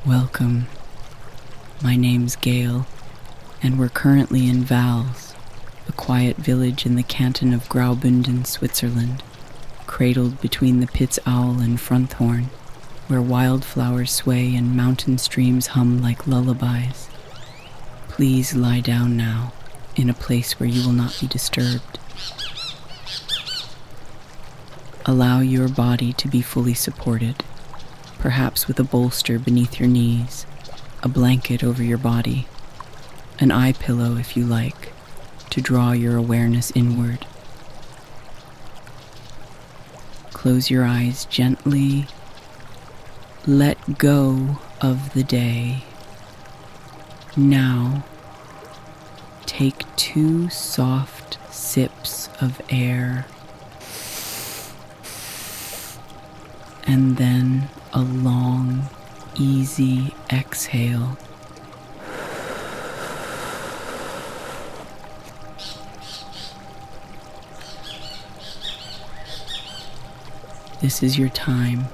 Welcome. My name's Gail, and we're currently in Vals, a quiet village in the canton of Graubünden, Switzerland, cradled between the Piz Owl and Fronthorn, where wildflowers sway and mountain streams hum like lullabies. Please lie down now, in a place where you will not be disturbed. Allow your body to be fully supported, perhaps with a bolster beneath your knees, a blanket over your body, an eye pillow if you like, to draw your awareness inward. Close your eyes gently. Let go of the day. Now, take 2 soft sips of air, and then a long, easy exhale. This is your time.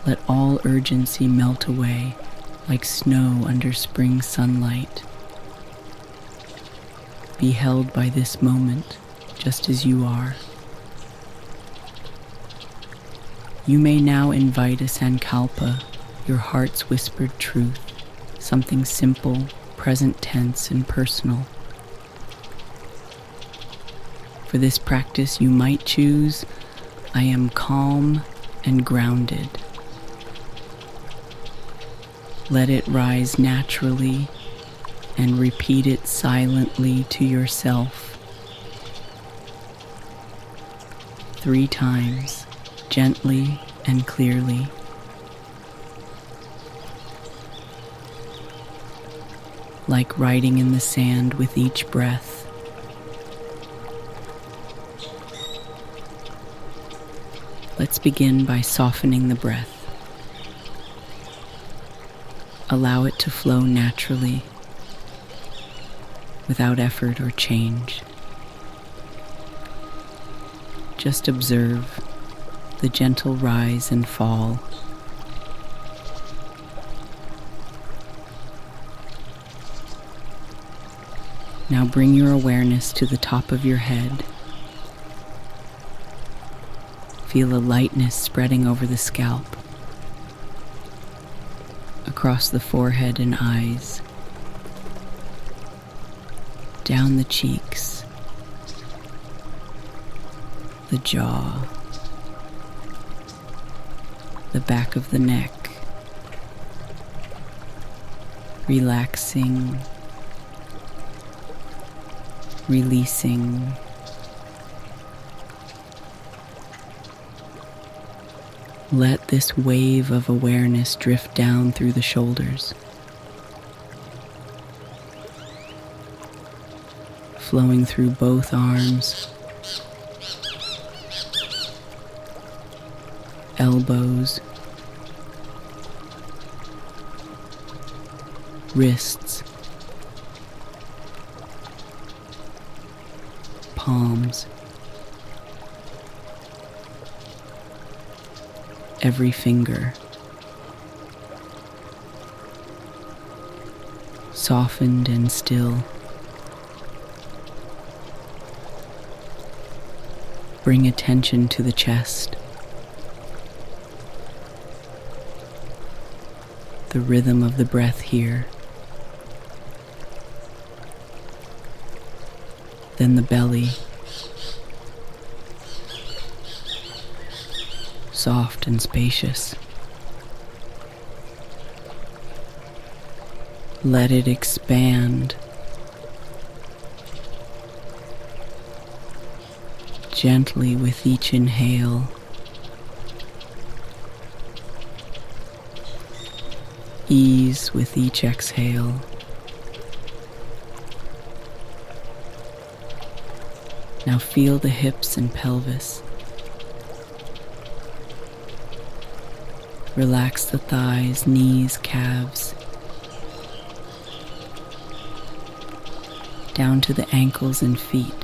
Let all urgency melt away like snow under spring sunlight. Be held by this moment just as you are. You may now invite a sankalpa, your heart's whispered truth, something simple, present tense, and personal. For this practice, you might choose, I am calm and grounded. Let it rise naturally and repeat it silently to yourself 3 times. Gently and clearly. Like writing in the sand with each breath. Let's begin by softening the breath. Allow it to flow naturally, without effort or change. Just observe the gentle rise and fall. Now bring your awareness to the top of your head. Feel a lightness spreading over the scalp, across the forehead and eyes, down the cheeks, the jaw, the back of the neck, relaxing, releasing. Let this wave of awareness drift down through the shoulders, flowing through both arms, elbows, wrists, palms, every finger, softened and still. Bring attention to the chest. The rhythm of the breath here. Then the belly. Soft and spacious. Let it expand. Gently with each inhale. Ease with each exhale. Now feel the hips and pelvis. Relax the thighs, knees, calves, down to the ankles and feet.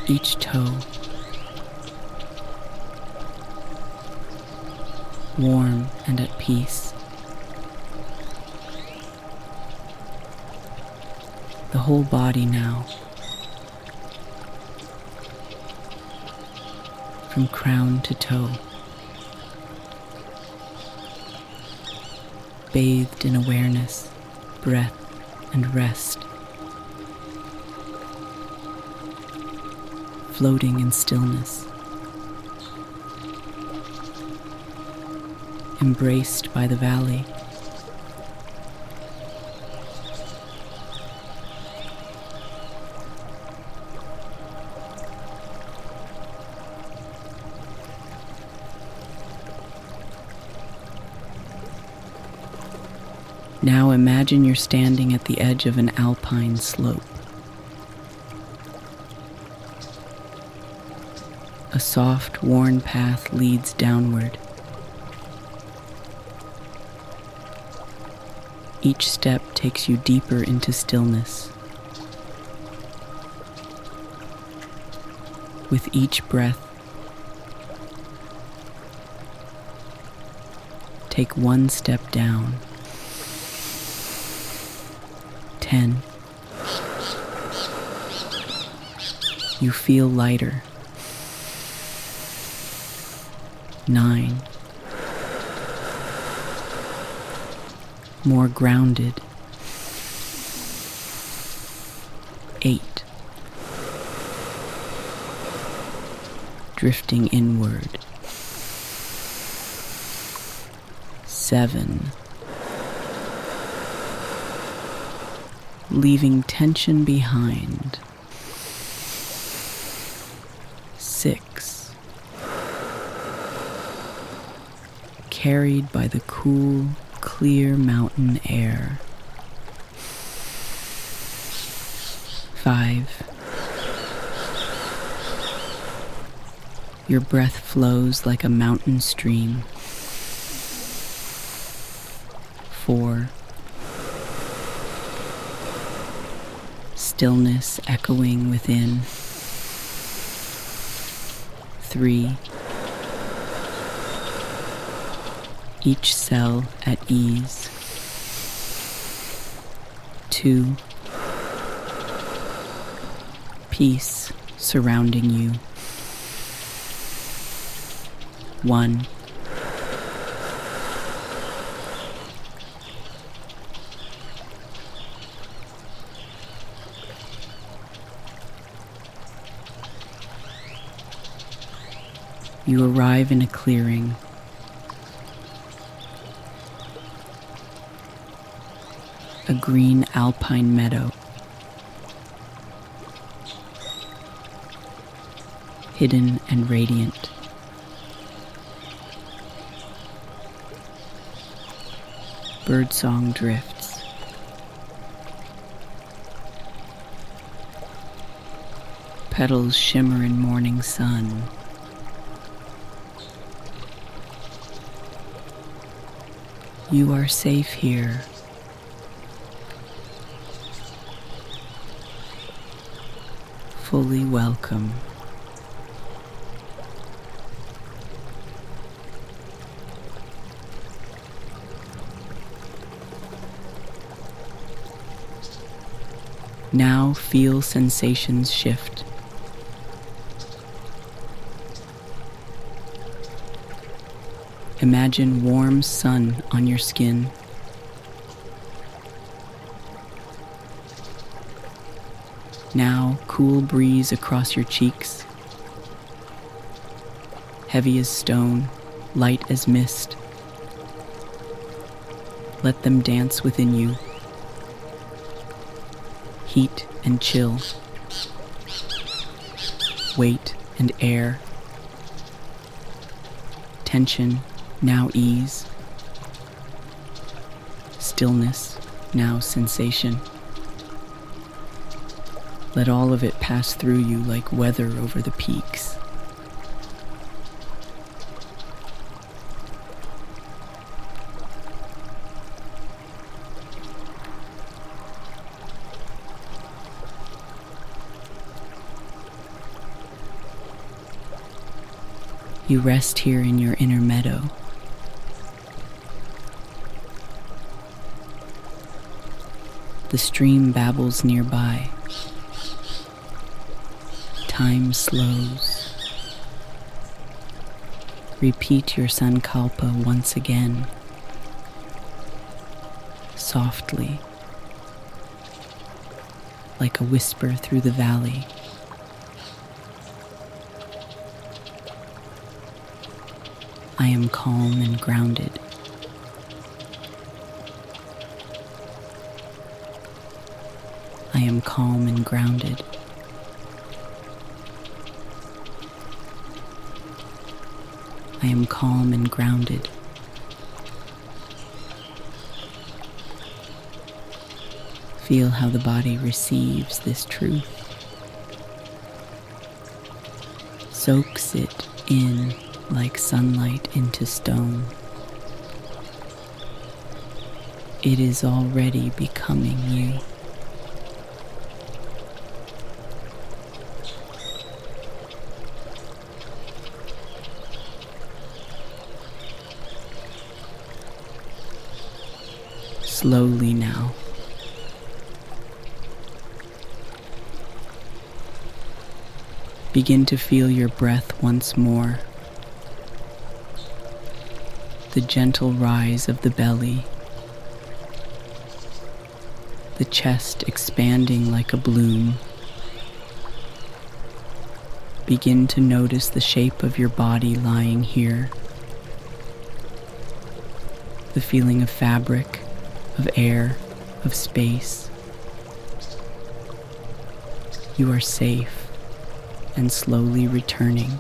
Each toe. warm and at peace. The whole body now, from crown to toe, bathed in awareness, breath, and rest, floating in stillness, embraced by the valley. Now imagine you're standing at the edge of an alpine slope. A soft, worn path leads downward. Each step takes you deeper into stillness. With each breath, take one step down. 10. You feel lighter. 9. More grounded. 8. Drifting inward. 7. Leaving tension behind. 6. Carried by the cool, clear mountain air. 5. Your breath flows like a mountain stream. 4. Stillness echoing within. 3. Each cell at ease. 2. Peace surrounding you. 1. You arrive in a clearing. A green alpine meadow. Hidden and radiant. Birdsong drifts. Petals shimmer in morning sun. You are safe here. Fully welcome. Now feel sensations shift. Imagine warm sun on your skin. Now cool breeze across your cheeks. Heavy as stone, light as mist. Let them dance within you. Heat and chill. Weight and air. Tension, now ease. Stillness, now sensation. Let all of it pass through you like weather over the peaks. You rest here in your inner meadow, The stream babbles nearby. Time slows. Repeat your sankalpa once again, softly, like a whisper through the valley. I am calm and grounded. I am calm and grounded. I am calm and grounded. Feel how the body receives this truth. Soaks it in like sunlight into stone. It is already becoming you. Slowly now. Begin to feel your breath once more. The gentle rise of the belly. The chest expanding like a bloom. Begin to notice the shape of your body lying here. The feeling of fabric, of air, of space. You are safe and slowly returning.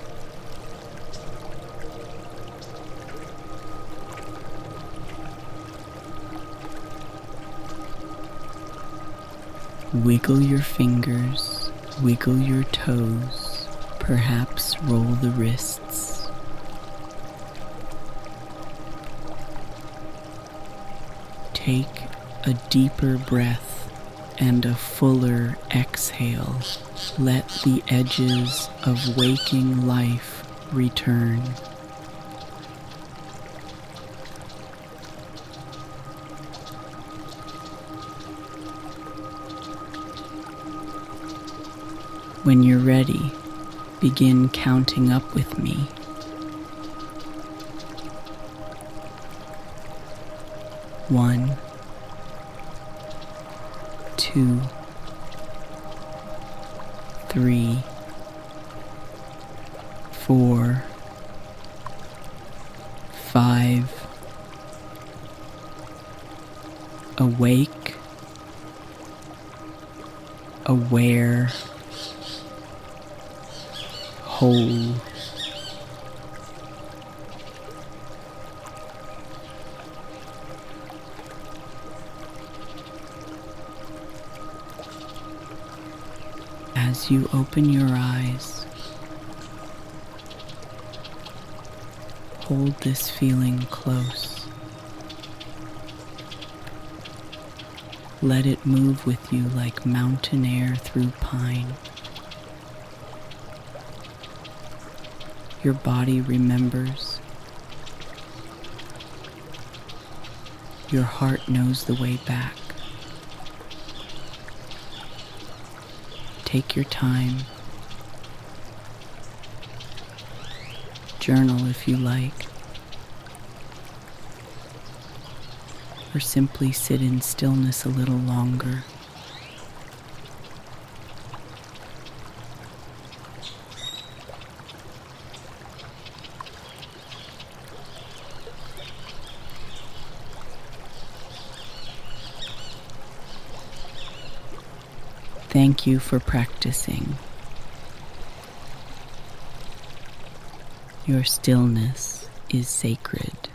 Wiggle your fingers, wiggle your toes, perhaps roll the wrists. Take a deeper breath and a fuller exhale. Let the edges of waking life return. When you're ready, begin counting up with me. 1, 2, 3, 4, 5. Awake, aware, whole. As you open your eyes, hold this feeling close. Let it move with you like mountain air through pine. Your body remembers. Your heart knows the way back. Take your time. Journal if you like. Or simply sit in stillness a little longer. Thank you for practicing. Your stillness is sacred.